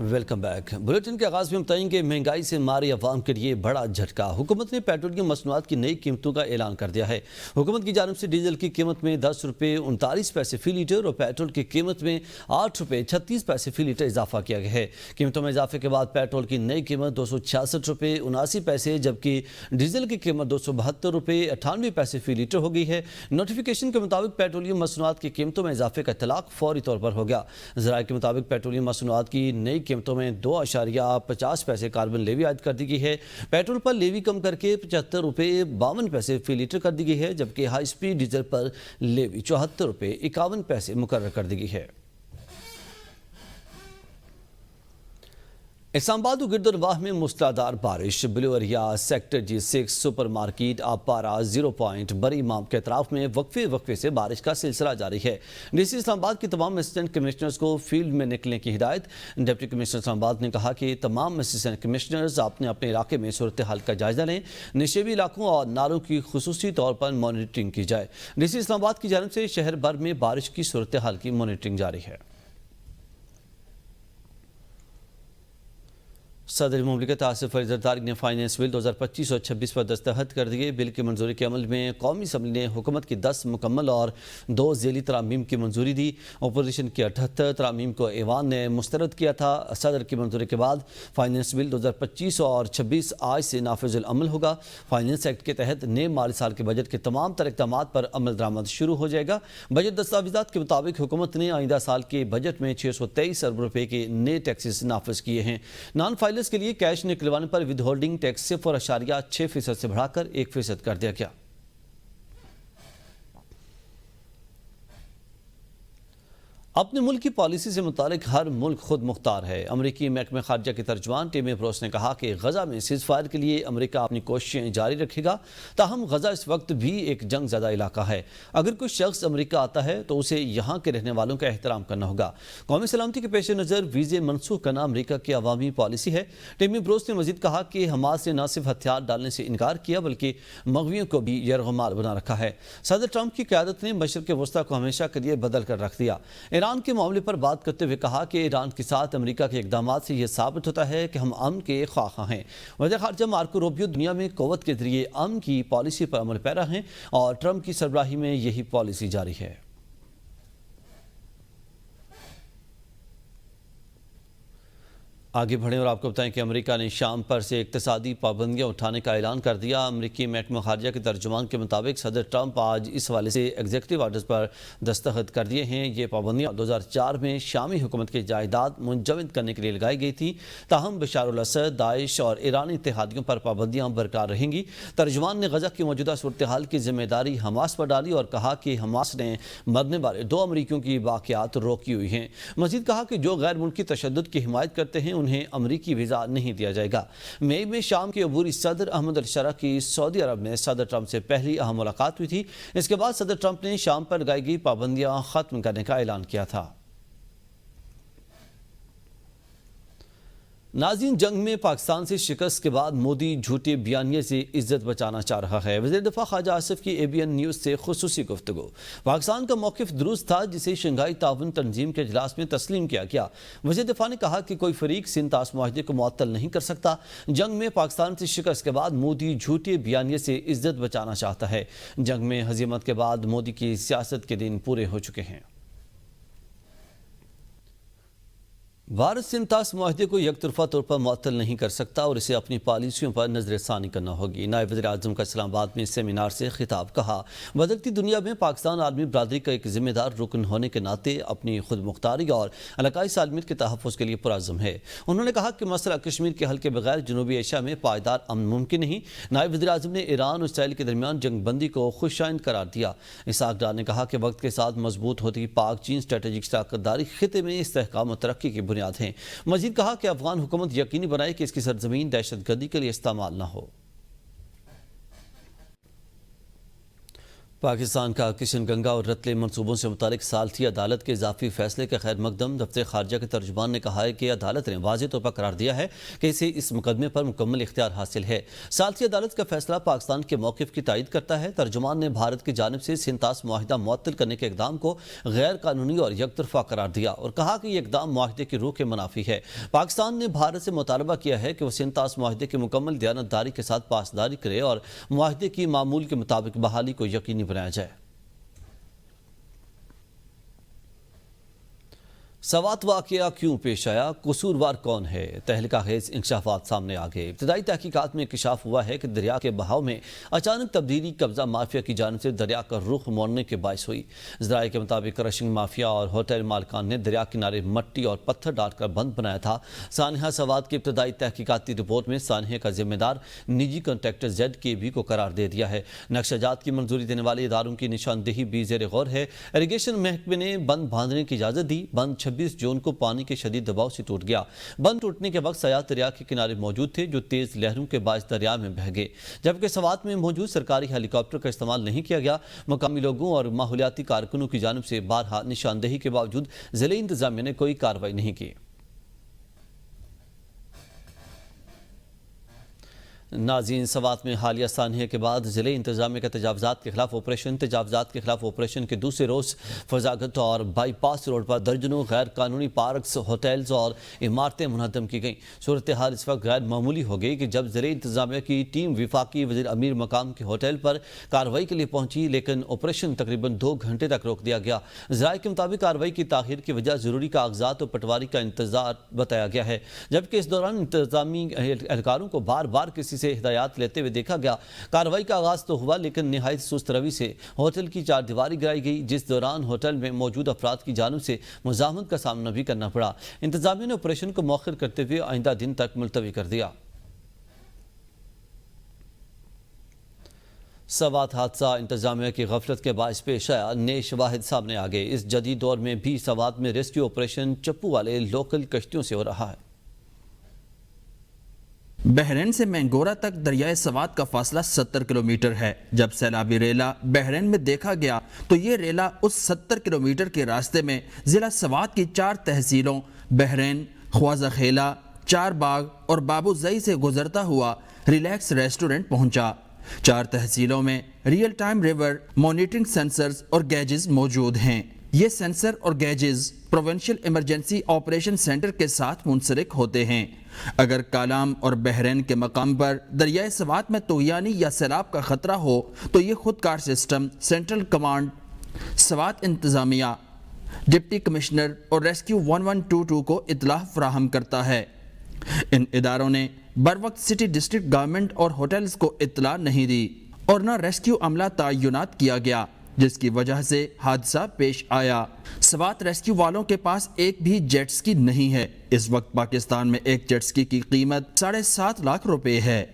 Welcome back. Bulletin کے آغاز میں بتائیں کہ مہنگائی سے ماری عوام کے لیے بڑا جھٹکا۔ حکومت نے پیٹرولیم مصنوعات کی نئی قیمتوں کا اعلان کر دیا ہے۔ حکومت کی جانب سے ڈیزل کی قیمت میں 10 روپے 39 پیسے فی لیٹر اور پیٹرول کی قیمت میں 8 روپے 36 پیسے فی لیٹر اضافہ کیا گیا ہے۔ قیمتوں میں اضافے کے بعد پیٹرول کی نئی قیمت 266 روپے 79 پیسے جبکہ ڈیزل کی قیمت 272 روپے 98 پیسے فی لیٹر ہو گئی ہے۔ نوٹیفیکیشن کے مطابق پیٹرولیم مصنوعات کی قیمتوں میں اضافے کا اطلاق فوری طور پر ہو گیا۔ ذرائع کے مطابق پیٹرولیم مصنوعات کی نئی قیمتوں میں 2.50 پیسے کاربن لیوی عائد کر دی گئی ہے۔ پیٹرول پر لیوی کم کر کے 75 روپے 52 پیسے فی لیٹر کر دی گئی ہے جبکہ ہائی سپیڈ ڈیزل پر لیوی 74 روپے 51 پیسے مقرر کر دی گئی ہے۔ اسلام آباد و گرد و نواح میں موسلادھار بارش۔ Blue area sector G6 supermarket Aabpara 0 point بڑی امام کے اطراف میں وقفے سے بارش کا سلسلہ جاری ہے۔ ڈی سی اسلام آباد کے تمام اسسٹنٹ کمشنرز کو فیلڈ میں نکلنے کی ہدایت۔ ڈپٹی کمشنر اسلام آباد نے کہا کہ تمام اسسٹنٹ کمشنرز اپنے علاقے میں صورتحال کا جائزہ لیں۔ نشیبی علاقوں اور نالوں کی خصوصی طور پر مانیٹرنگ کی جائے۔ ڈی سی اسلام آباد کی جانب سے شہر بھر میں بارش کی صورتحال کی مانیٹرنگ جاری ہے۔ صدر مملکت آصف علی زرداری نے فائنانس بل 2025 اور 26 پر دستخط کر دیے۔ بل کی منظوری کے عمل میں قومی اسمبلی نے حکومت کی 10 مکمل اور 2 ذیلی ترامیم کی منظوری دی۔ اپوزیشن کی 78 ترامیم کو ایوان نے مسترد کیا تھا۔ صدر کی منظوری کے بعد فائنانس بل 2025 اور 26 آج سے نافذ العمل ہوگا۔ فائنانس ایکٹ کے تحت نئے مالی سال کے بجٹ کے تمام تر اقدامات پر عمل درآمد شروع ہو جائے گا۔ بجٹ دستاویزات کے مطابق حکومت نے آئندہ سال کے بجٹ میں 623 ارب روپے کے نئے ٹیکسز نافذ کیے ہیں۔ نان فائلرز کے لیے کیش نکلوانے پر ود ہولڈنگ ٹیکس 0.6% سے بڑھا کر 1% کر دیا گیا۔ اپنے ملک کی پالیسی سے متعلق ہر ملک خود مختار ہے۔ امریکی محکمہ خارجہ کے ترجمان ٹیم بروس نے کہا کہ غزہ میں سیز فائر کے لیے امریکہ اپنی کوششیں جاری رکھے گا، تاہم غزہ اس وقت بھی ایک جنگ زدہ علاقہ ہے۔ اگر کوئی شخص امریکہ آتا ہے تو اسے یہاں کے رہنے والوں کا احترام کرنا ہوگا۔ قومی سلامتی کے پیش نظر ویزے منسوخ کرنا امریکہ کی عوامی پالیسی ہے۔ ٹیم بروس نے مزید کہا کہ حماس نے نہ صرف ہتھیار ڈالنے سے انکار کیا بلکہ مغویوں کو بھی یرغمال بنا رکھا ہے۔ صدر ٹرمپ کی قیادت نے مشرق وسطیٰ کو ہمیشہ کے لیے بدل کر رکھ دیا۔ ایران کے معاملے پر بات کرتے ہوئے کہا کہ ایران کے ساتھ امریکہ کے اقدامات سے یہ ثابت ہوتا ہے کہ ہم امن کے خواہاں ہیں۔ وزیر خارجہ مارکو روبیو دنیا میں قوت کے ذریعے امن کی پالیسی پر عمل پیرا ہیں اور ٹرمپ کی سربراہی میں یہی پالیسی جاری ہے۔ آگے بڑھیں اور آپ کو بتائیں کہ امریکہ نے شام پر سے اقتصادی پابندیاں اٹھانے کا اعلان کر دیا۔ امریکی محکمہ خارجہ کے ترجمان کے مطابق صدر ٹرمپ آج اس حوالے سے ایگزیکٹو آرڈرز پر دستخط کر دیے ہیں۔ یہ پابندیاں 2004 میں شامی حکومت کی جائیداد منجمد کرنے کے لیے لگائی گئی تھیں، تاہم بشار الاسد، داعش اور ایرانی اتحادیوں پر پابندیاں برقرار رہیں گی۔ ترجمان نے غزہ کی موجودہ صورتحال کی ذمہ داری حماس پر ڈالی اور کہا کہ حماس نے مرنے والے 2 امریکیوں کی واقعات روکی ہوئی ہیں۔ مزید کہا کہ جو غیر ملکی تشدد کی حمایت کرتے ہیں انہیں امریکی ویزا نہیں دیا جائے گا۔ مئی میں شام کے عبوری صدر احمد الشرع کی سعودی عرب میں صدر ٹرمپ سے پہلی اہم ملاقات ہوئی تھی۔ اس کے بعد صدر ٹرمپ نے شام پر لگائی گئی پابندیاں ختم کرنے کا اعلان کیا تھا۔ ناظرین، جنگ میں پاکستان سے شکست کے بعد مودی جھوٹے بیانیے سے عزت بچانا چاہ رہا ہے۔ وزیر دفاع خواجہ آصف کی ABN نیوز سے خصوصی گفتگو۔ پاکستان کا موقف درست تھا جسے شنگھائی تعاون تنظیم کے اجلاس میں تسلیم کیا گیا۔ وزیر دفاع نے کہا کہ کوئی فریق سندھ طاس معاہدے کو معطل نہیں کر سکتا۔ جنگ میں پاکستان سے شکست کے بعد مودی جھوٹے بیانیے سے عزت بچانا چاہتا ہے۔ جنگ میں ہزیمت کے بعد مودی کی سیاست کے دن پورے ہو چکے ہیں۔ بھارت سندھ طاس معاہدے کو یک طرفہ طور پر معطل نہیں کر سکتا اور اسے اپنی پالیسیوں پر نظر ثانی کرنا ہوگی۔ نائب وزیر اعظم کا اسلام آباد میں سیمینار سے خطاب۔ کہا، بدلتی دنیا میں پاکستان عالمی برادری کا ایک ذمہ دار رکن ہونے کے ناطے اپنی خود مختاری اور علاقائی سالمیت کے تحفظ کے لیے پرعزم ہے۔ انہوں نے کہا کہ مسئلہ کشمیر کے حل کے بغیر جنوبی ایشیا میں پائیدار امن ممکن نہیں۔ نائب وزیر اعظم نے ایران اور اسرائیل کے درمیان جنگ بندی کو خوش آئند قرار دیا۔ اسحاق ڈار نے کہا کہ وقت کے ساتھ مضبوط ہوتی پاک چین اسٹریٹجک شراکت داری خطے میں استحکام و ترقی کی بنیاد ہیں۔ مزید کہا کہ افغان حکومت یقینی بنائے کہ اس کی سرزمین دہشت گردی کے لیے استعمال نہ ہو۔ پاکستان کا کشن گنگا اور رتلے منصوبوں سے متعلق ثالثی عدالت کے اضافی فیصلے کا خیر مقدم دفتر خارجہ کے ترجمان نے کہا ہے کہ عدالت نے واضح طور پر قرار دیا ہے کہ اسے اس مقدمے پر مکمل اختیار حاصل ہے۔ ثالثی عدالت کا فیصلہ پاکستان کے موقف کی تائید کرتا ہے۔ ترجمان نے بھارت کی جانب سے سنتاس معاہدہ معطل کرنے کے اقدام کو غیر قانونی اور یک طرفہ قرار دیا اور کہا کہ یہ اقدام معاہدے کی روح کے منافی ہے۔ پاکستان نے بھارت سے مطالبہ کیا ہے کہ وہ سنتاس معاہدے کی مکمل دیانتداری کے ساتھ پاسداری کرے اور معاہدے کی معمول کے مطابق بحالی کو یقینی بنایا جائے۔ سوات واقعہ کیوں پیش آیا؟ قصوروار کون ہے؟ تہلکہ خیز انکشافات سامنے آ گئے۔ ابتدائی تحقیقات میں انکشاف ہوا ہے کہ دریا کے بہاؤ میں اچانک تبدیلی قبضہ مافیا کی جانب سے دریا کا رخ موڑنے کے باعث ہوئی۔ ذرائع کے مطابق کرشنگ مافیا اور ہوٹل مالکان نے دریا کنارے مٹی اور پتھر ڈال کر بند بنایا تھا۔ سانحہ سوات کی ابتدائی تحقیقاتی رپورٹ میں سانحے کا ذمہ دار نجی کنٹریکٹر ZKB کو قرار دے دیا ہے۔ نقشہ جات کی منظوری دینے والے اداروں کی نشاندہی بھی زیر غور ہے۔ اریگیشن محکمے نے بند باندھنے کی اجازت دی۔ بند 26 جون کو پانی کے شدید دباؤ سے ٹوٹ گیا۔ بند ٹوٹنے کے وقت سیاح دریا کے کنارے موجود تھے جو تیز لہروں کے باعث دریا میں بہہ گئے، جبکہ سوات میں موجود سرکاری ہیلی کاپٹر کا استعمال نہیں کیا گیا۔ مقامی لوگوں اور ماحولیاتی کارکنوں کی جانب سے بارہا نشاندہی کے باوجود ضلعی انتظامیہ نے کوئی کارروائی نہیں کی۔ ناظرین، سوات میں حالیہ سانحے کے بعد ضلعی انتظامیہ کا تجاوزات کے خلاف آپریشن کے دوسرے روز فضاگت اور بائی پاس روڈ پر درجنوں غیر قانونی پارکس، ہوٹلز اور عمارتیں منہدم کی گئیں۔ صورتحال اس وقت غیر معمولی ہو گئی کہ جب ضلعی انتظامیہ کی ٹیم وفاقی وزیر امیر مقام کے ہوٹل پر کارروائی کے لیے پہنچی، لیکن آپریشن تقریباً 2 گھنٹے تک روک دیا گیا۔ ذرائع کے مطابق کارروائی کی تاخیر کی وجہ ضروری کاغذات اور پٹواری کا انتظار بتایا گیا ہے، جبکہ اس دوران انتظامی اہلکاروں کو بار بار کسی سے ہدایات لیتے ہوئے دیکھا گیا۔ کارروائی کا آغاز تو ہوا، لیکن نہایت سست روی سے ہوٹل کی 4 دیواری گرائی گئی، جس دوران ہوٹل میں موجود افراد کی جانب سے مزاحمت کا سامنا بھی کرنا پڑا۔ انتظامیہ نے آپریشن کو مؤخر کرتے ہوئے آئندہ دن تک ملتوی کر دیا۔ سوات حادثہ انتظامیہ کی غفلت کے باعث پیش آیا، نئے شواہد سامنے آ گئے۔ اس جدید دور میں بھی سوات میں ریسکیو آپریشن چپو والے لوکل کشتیوں سے ہو رہا ہے۔ بحرین سے مینگورہ تک دریائے سوات کا فاصلہ 70 کلومیٹر ہے۔ جب سیلابی ریلا بحرین میں دیکھا گیا تو یہ ریلا اس 70 کلومیٹر کے راستے میں ضلع سوات کی 4 تحصیلوں بحرین، خواجہ خیلہ، چار باغ اور بابو زئی سے گزرتا ہوا ریلیکس ریسٹورنٹ پہنچا۔ 4 تحصیلوں میں real time river monitoring censors اور گیجز موجود ہیں۔ یہ سینسر اور gauges provincial emergency operation centre کے ساتھ منسلک ہوتے ہیں۔ اگر کالام اور بحرین کے مقام پر دریائے سوات میں طغیانی یا سیلاب کا خطرہ ہو تو یہ خودکار سسٹم سینٹرل کمانڈ، سوات انتظامیہ، ڈپٹی کمشنر اور ریسکیو 1122 کو اطلاع فراہم کرتا ہے۔ ان اداروں نے بروقت سٹی ڈسٹرکٹ گورنمنٹ اور ہوٹلز کو اطلاع نہیں دی اور نہ ریسکیو عملہ تعینات کیا گیا، جس کی وجہ سے حادثہ پیش آیا۔ سوات ریسکیو والوں کے پاس ایک بھی جیٹ سکی نہیں ہے۔ اس وقت پاکستان میں ایک جیٹ سکی کی قیمت 7.5 لاکھ روپے ہے۔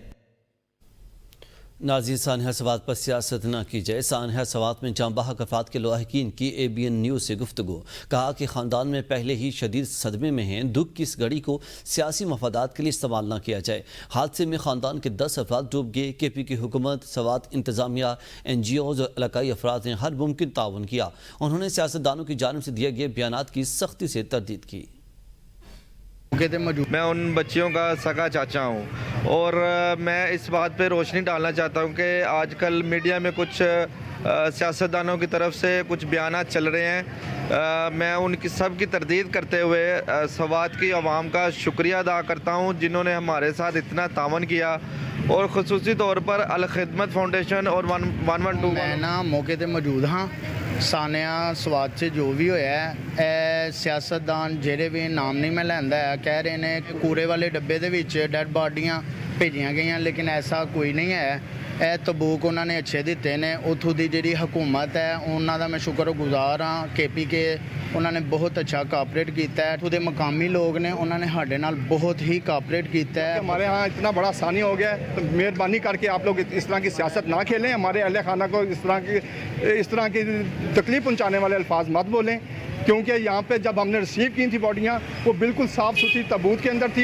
ناظرین، سانحہ سوات پر سیاست نہ کی جائے۔ سانحہ سوات میں جاں بحق افراد کے لواحقین کی ABN نیوز سے گفتگو، کہا کہ خاندان میں پہلے ہی شدید صدمے میں ہیں، دکھ کی اس گھڑی کو سیاسی مفادات کے لیے استعمال نہ کیا جائے۔ حادثے میں خاندان کے 10 افراد ڈوب گئے۔ KP کی حکومت، سوات انتظامیہ، NGOز اور علاقائی افراد نے ہر ممکن تعاون کیا۔ انہوں نے سیاستدانوں کی جانب سے دیے گئے بیانات کی سختی سے تردید کی۔ میں ان بچیوں کا سگا چاچا ہوں اور میں اس بات پہ روشنی ڈالنا چاہتا ہوں کہ آج کل میڈیا میں کچھ سیاستدانوں کی طرف سے کچھ بیانات چل رہے ہیں۔ میں ان کی سب کی تردید کرتے ہوئے سوات کی عوام کا شکریہ ادا کرتا ہوں جنہوں نے ہمارے ساتھ اتنا تعاون کیا، اور خصوصی طور پر الخدمت فاؤنڈیشن اور 112 میں نا موقع تے موجود ہاں۔ سانحہ سوات سے جو بھی ہویا ہے، سیاستدان جہے بھی نام نہیں میں لیندا ہے، کہہ رہے ہیں کہ کوڑے والے ڈبے دے وچ ڈیڈ باڈیاں بھیجیاں گئیاں، لیکن ایسا کوئی نہیں ہے۔ اے تبوک انہوں نے اچھے دیتے نے۔ اتھوں دی جڑی حکومت ہے انہوں دا میں شکر گزار ہاں، KP کے انہوں نے بہت اچھا کاپریٹ کیتا ہے۔ اتھوں دے مقامی لوگ نے انہوں نے ہاڈے نال بہت ہی کاپریٹ کیتا ہے۔ ہمارے ہاں اتنا بڑا آسانی ہو گیا ہے، تو مہربانی کر کے آپ لوگ اس طرح کی سیاست نہ کھیلیں، ہمارے اہل خانہ کو اس طرح کی تکلیف پہنچانے والے الفاظ مت بولیں، کیونکہ یہاں پہ جب ہم نے ریسیو کی تھی باڈیاں وہ بالکل صاف ستھری تابوت کے اندر تھی۔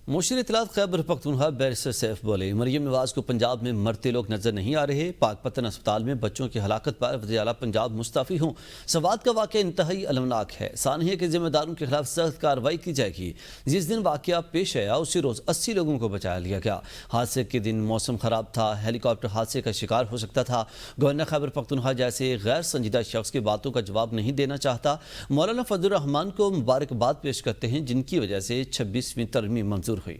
مشیر اطلاعات خیبر پختونخوا بیرسٹر سیف بولے مریم نواز کو پنجاب میں مرتے لوگ نظر نہیں آ رہے. پاک پتن اسپتال میں بچوں کی ہلاکت پر وزیر اعلیٰ پنجاب مستعفی ہوں. سوات کا واقعہ انتہائی المناک ہے. سانحہ کے ذمہ داروں کے خلاف سخت کارروائی کی جائے گی. جس دن واقعہ پیش آیا اسی روز 80 لوگوں کو بچایا لیا گیا. حادثے کے دن موسم خراب تھا. ہیلی کاپٹر حادثے کا شکار ہو سکتا تھا. گورنر خیبر پختونخوا جیسے غیر سنجیدہ شخص کی باتوں کا جواب نہیں دینا چاہتا. مولانا فضل الرحمان کو مبارکباد پیش کرتے ہیں جن کی وجہ سے 26ویں ترمیم منظور ہوئی.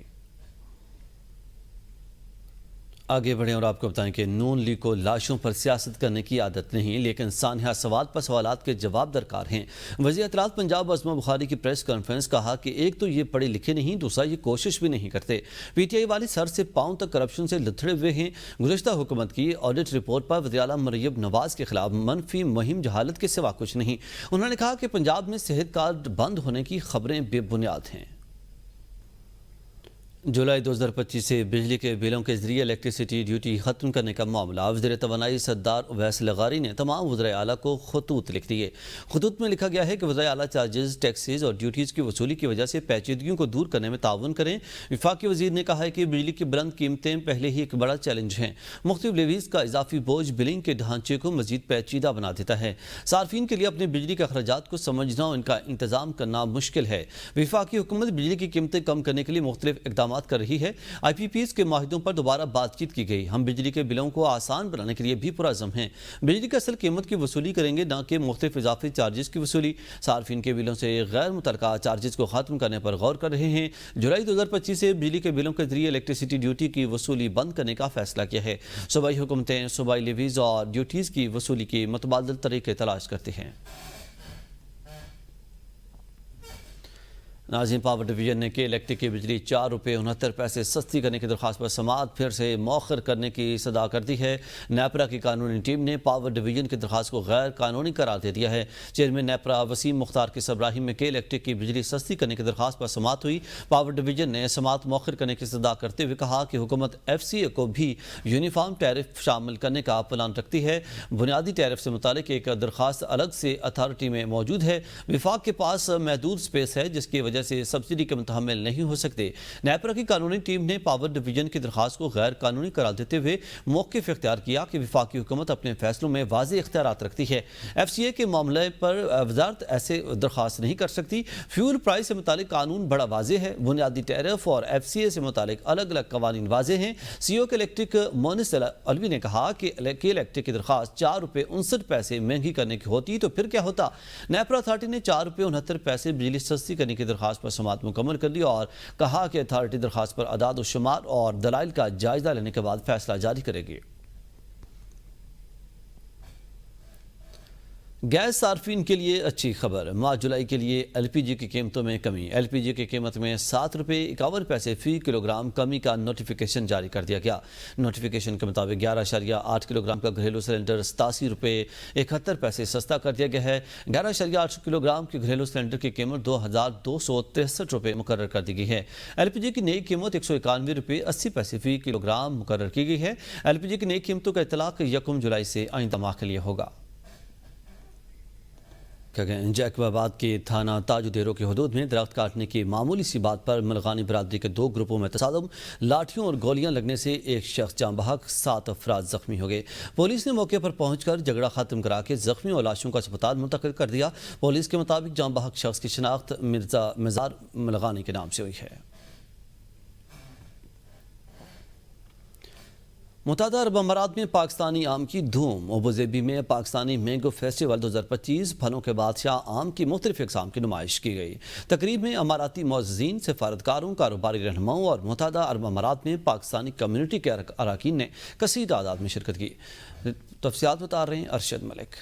آگے بڑھیں اور آپ کو بتائیں کہ نون لیگ کو لاشوں پر سیاست کرنے کی عادت نہیں لیکن سانحہ سوال پر سوالات کے جواب درکار ہیں. وزیر اطلاعات پنجاب عظمہ بخاری کی پریس کانفرنس کہا کہ ایک تو یہ پڑھے لکھے نہیں, دوسرا یہ کوشش بھی نہیں کرتے. پی ٹی آئی والے سر سے پاؤں تک کرپشن سے لتھڑے ہوئے ہیں. گزشتہ حکومت کی آڈٹ رپورٹ پر وزیر اعلیٰ مریم نواز کے خلاف منفی مہم جہالت کے سوا کچھ نہیں. انہوں نے کہا کہ پنجاب میں صحت کارڈ بند ہونے کی خبریں بے بنیاد ہیں. جولائی 2025 سے بجلی کے بلوں کے ذریعے الیکٹریسٹی ڈیوٹی ختم کرنے کا معاملہ وزیر توانائی سردار اویس لغاری نے تمام وزرائے اعلیٰ کو خطوط لکھ دیے. خطوط میں لکھا گیا ہے کہ وزرائے اعلیٰ چارجز, ٹیکسز اور ڈیوٹیز کی وصولی کی وجہ سے پیچیدگیوں کو دور کرنے میں تعاون کریں. وفاقی وزیر نے کہا ہے کہ بجلی کی بلند قیمتیں پہلے ہی ایک بڑا چیلنج ہیں. مختلف لیویز کا اضافی بوجھ بلنگ کے ڈھانچے کو مزید پیچیدہ بنا دیتا ہے. صارفین کے لیے اپنے بجلی کے اخراجات کو سمجھنا اور ان کا انتظام کرنا مشکل ہے. وفاقی حکومت بجلی کی قیمتیں کم کرنے کے لیے مختلف اقدامات کر رہی ہے. آئی پی پیز کے معاہدوں پر دوبارہ بات چیت کی گئی. ہم بجلی کے بلوں کو آسان بنانے کے لیے بھی پرعزم ہیں. بجلی کی اصل قیمت کی وصولی کریں گے, نہ کہ مختلف اضافی چارجز کی وصولی. صارفین کے بلوں سے غیر متعلقہ چارجز کو ختم کرنے پر غور کر رہے ہیں. جولائی 2025 سے بجلی کے بلوں کے ذریعے الیکٹریسٹی ڈیوٹی کی وصولی بند کرنے کا فیصلہ کیا ہے. صوبائی حکومتیں صوبائی لیویز اور ڈیوٹیز کی وصولی کے متبادل طریقے تلاش کرتی ہیں. ناظرین, پاور ڈویژن نے کے الیکٹرک کی بجلی 4 روپے 69 پیسے سستی کرنے کی درخواست پر سماعت پھر سے مؤخر کرنے کی صدا کر دی ہے. نیپرا کی قانونی ٹیم نے پاور ڈویژن کی درخواست کو غیر قانونی قرار دے دیا ہے. چیئرمین نیپرا وسیم مختار کی سربراہی میں کے الیکٹرک کی بجلی سستی کرنے کی درخواست پر سماعت ہوئی. پاور ڈویژن نے سماعت مؤخر کرنے کی صدا کرتے ہوئے کہا کہ حکومت ایف سی اے کو بھی یونیفارم ٹیرف شامل کرنے کا پلان رکھتی ہے. بنیادی ٹیرف سے متعلق ایک درخواست الگ سے اتھارٹی میں موجود ہے. وفاق کے پاس محدود سپیس ہے جس کی وجہ سے سبسڈی کے متحمل نہیں ہو سکتے. نیپرا کی قانونی ٹیم نے پاور ڈویژن کی درخواست کو غیر قانونی قرار دیتے ہوئے موقف اختیار کیا کہ وفاقی حکومت اپنے فیصلوں میں واضح اختیارات رکھتی ہے. ایف سی اے کے معاملے پر وزارت ایسے درخواست نہیں کر سکتی. فیول پرائس سے متعلق قانون بڑا واضح ہے. بنیادی ٹیرف اور ایف سی اے سے متعلق الگ الگ قوانین واضح ہیں. سی او کے الیکٹرک مونس علوی نے کہا کہ الیکٹرک کی درخواست 4 روپے 69 پیسے مہنگی کرنے کی ہوتی تو پھر کیا ہوتا. نیپرا اتھارٹی نے 4 روپے 69 پیسے بجلی سستی کرنے کی درخواست پر سماعت مکمل کر لی اور کہا کہ اتھارٹی درخواست پر اعداد و شمار اور دلائل کا جائزہ لینے کے بعد فیصلہ جاری کرے گی. گیس صارفین کے لیے اچھی خبر. ماہ جولائی کے لیے ایل پی جی کی قیمتوں میں کمی. ایل پی جی کی قیمت میں 7 روپے 51 پیسے فی کلو گرام کمی کا نوٹیفیکیشن جاری کر دیا گیا. نوٹیفیکیشن کے مطابق 11.8 کلو گرام کا گھریلو سلنڈر 87 روپے 71 پیسے سستا کر دیا گیا ہے. 11.8 کلو گرام کے گھریلو سلنڈر کی قیمت 2263 روپے مقرر کر دی گئی ہے. ایل پی جی کی نئی قیمت 191 روپے 80 پیسے فی کلو گرام مقرر کی گئی ہے. ایل پی جی کی نئی قیمتوں کا اطلاق 1 جولائی سے آئندہ ماہ کے لیے ہوگا. جیکب آباد کے تھانہ تاج دیرو کے حدود میں درخت کاٹنے کی معمولی سی بات پر ملغانی برادری کے 2 گروپوں میں تصادم. لاٹھیوں اور گولیاں لگنے سے ایک شخص جاں بحق 7 افراد زخمی ہو گئے. پولیس نے موقع پر پہنچ کر جھگڑا ختم کرا کے زخمی اور لاشوں کا اسپتال منتقل کر دیا. پولیس کے مطابق جاں بحق شخص کی شناخت مرزا مزار ملغانی کے نام سے ہوئی ہے. متحدہ عرب امارات میں پاکستانی آم کی دھوم. ابوظہبی میں پاکستانی مینگو فیسٹیول 2025 پھلوں کے بادشاہ آم کی مختلف اقسام کی نمائش کی گئی. تقریب میں اماراتی معززین, سفارتکاروں, کاروباری رہنماؤں اور متحدہ عرب امارات میں پاکستانی کمیونٹی کے اراکین نے کثیر تعداد میں شرکت کی. تفصیلات بتا رہے ہیں ارشد ملک.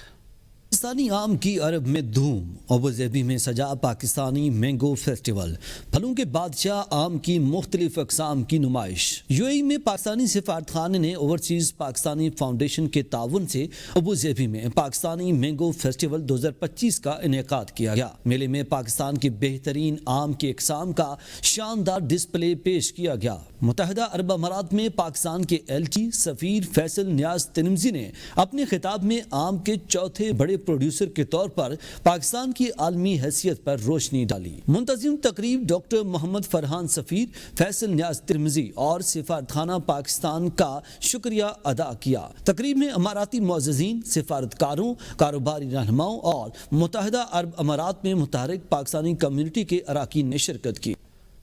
پاکستانی آم کی عرب میں دھوم. ابوظہبی میں سجا پاکستانی مینگو فیسٹیول. پھلوں کے بادشاہ آم کی مختلف اقسام کی نمائش. یو اے ای میں پاکستانی سفارتخانے نے اوورسیز پاکستانی فاؤنڈیشن کے تعاون سے ابوظہبی میں پاکستانی مینگو فیسٹیول 2025 کا انعقاد کیا گیا. میلے میں پاکستان کی بہترین آم کی اقسام کا شاندار ڈسپلے پیش کیا گیا. متحدہ عرب امارات میں پاکستان کے ایل چی سفیر فیصل نیاز تنمزی نے اپنے خطاب میں آم کے چوتھے بڑے پروڈیوسر کے طور پر پاکستان کی عالمی حیثیت پر روشنی ڈالی۔ منتظم تقریب ڈاکٹر محمد فرحان سفیر، فیصل نیاز ترمذی اور سفارتخانہ پاکستان کا شکریہ ادا کیا۔ تقریب میں اماراتی معززین، سفارتکاروں، کاروباری رہنماؤں اور متحدہ عرب امارات میں متحرک پاکستانی کمیونٹی کے اراکین نے شرکت کی۔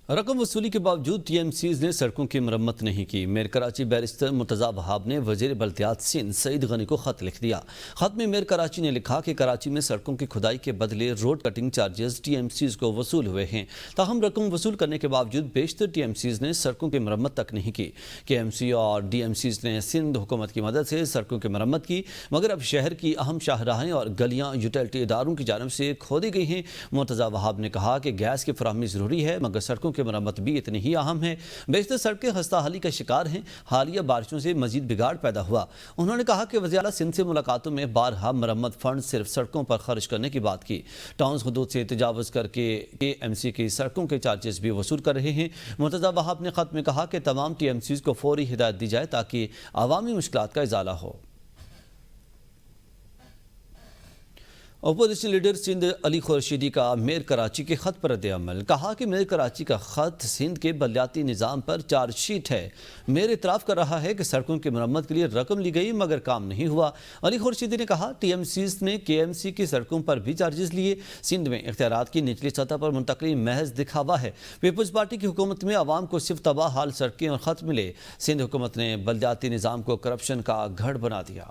رقم وصولی کے باوجود ٹی ایم سیز نے سڑکوں کی مرمت نہیں کی۔ میئر کراچی بیرسٹر مرتضی وہاب نے وزیر بلدیات سندھ سعید غنی کو خط لکھ دیا۔ خط میں میئر کراچی نے لکھا کہ کراچی میں سڑکوں کی کھدائی کے بدلے road cutting charges T M Cs کو وصول ہوئے ہیں، تاہم رقم وصول کرنے کے باوجود بیشتر ٹی ایم سیز نے سڑکوں کی مرمت تک نہیں کی۔ کے ایم سی اور ڈی ایم سیز نے سندھ حکومت کی مدد سے سڑکوں کی مرمت کی، مگر اب شہر کی اہم شاہراہیں اور گلیاں یوٹیلٹی اداروں کی جانب سے کھودی گئی ہیں۔ مرتضی وہاب نے کہا کہ گیس کی فراہمی ضروری ہے، مگر سڑکوں کی مرمت بھی اتنی ہی اہم ہے۔ بیشتر سڑکیں خستہ حالی کا شکار ہیں۔ حالیہ بارشوں سے مزید بگاڑ پیدا ہوا۔ انہوں نے کہا کہ وزیر اعلیٰ سندھ سے ملاقاتوں میں بارہا مرمت فنڈ صرف سڑکوں پر خرچ کرنے کی بات کی۔ ٹاؤنز حدود سے تجاوز کر کے ایم سی کی سڑکوں کے چارجز بھی وصول کر رہے ہیں۔ مرتضی وہاب نے خط میں کہا کہ تمام ٹی ایم سیز کو فوری ہدایت دی جائے تاکہ عوامی مشکلات کا ازالہ ہو۔ اپوزیشن لیڈر سندھ علی خورشیدی کا میئر کراچی کے خط پر رد عمل، کہا کہ میئر کراچی کا خط سندھ کے بلدیاتی نظام پر چارج شیٹ ہے۔ میئر اعتراف کر رہا ہے کہ سڑکوں کی مرمت کے لیے رقم لی گئی مگر کام نہیں ہوا۔ علی خورشیدی نے کہا ٹی ایم سیز نے کے ایم سی کی سڑکوں پر بھی چارجز لیے۔ سندھ میں اختیارات کی نچلی سطح پر منتقلی محض دکھاوا ہے۔ پیپلز پارٹی کی حکومت میں عوام کو صرف تباہ حال سڑکیں اور خط ملے۔ سندھ حکومت نے بلدیاتی نظام کو کرپشن کا گھڑ بنا دیا۔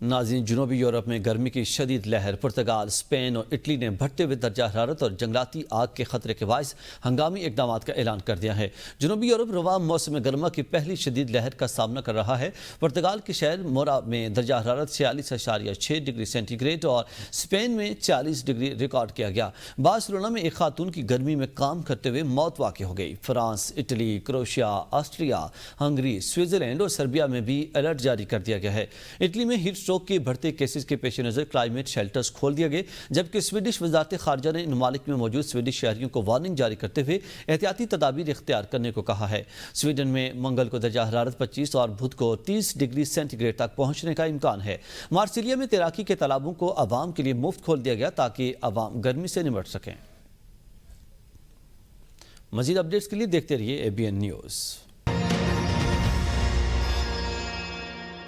ناظرین، جنوبی یورپ میں گرمی کی شدید لہر پرتگال، اسپین اور اٹلی نے بڑھتے ہوئے درجہ حرارت اور جنگلاتی آگ کے خطرے کے باعث ہنگامی اقدامات کا اعلان کر دیا ہے۔ جنوبی یورپ رواں موسم گرما کی پہلی شدید لہر کا سامنا کر رہا ہے۔ پرتگال کے شہر مورا میں درجہ حرارت 46.6 ڈگری سینٹی گریڈ اور اسپین میں 40 ڈگری ریکارڈ کیا گیا۔ بارسلونا میں ایک خاتون کی گرمی میں کام کرتے ہوئے موت واقع ہو گئی۔ فرانس، اٹلی، کروشیا، آسٹریا، ہنگری، سوئٹزرلینڈ اور سربیا میں بھی الرٹ جاری کر دیا گیا ہے۔ اٹلی میں ہیٹ اسٹروک کے بڑھتے کیسز کے پیش نظر کلائمیٹ شیلٹرز کھول دیا گئے، جبکہ سویڈش وزارت خارجہ نے ان ممالک میں موجود سویڈش شہریوں کو وارننگ جاری کرتے ہوئے احتیاطی تدابیر اختیار کرنے کو کہا ہے۔ سویڈن میں منگل کو درجہ حرارت 25 اور بدھ کو 30 ڈگری سینٹی گریڈ تک پہنچنے کا امکان ہے۔ مارسیلیا میں تیراکی کے تالابوں کو عوام کے لیے مفت کھول دیا گیا تاکہ عوام گرمی سے نمٹ سکیں۔ مزید اپڈیٹس کے لیے دیکھتے رہیے ABN نیوز۔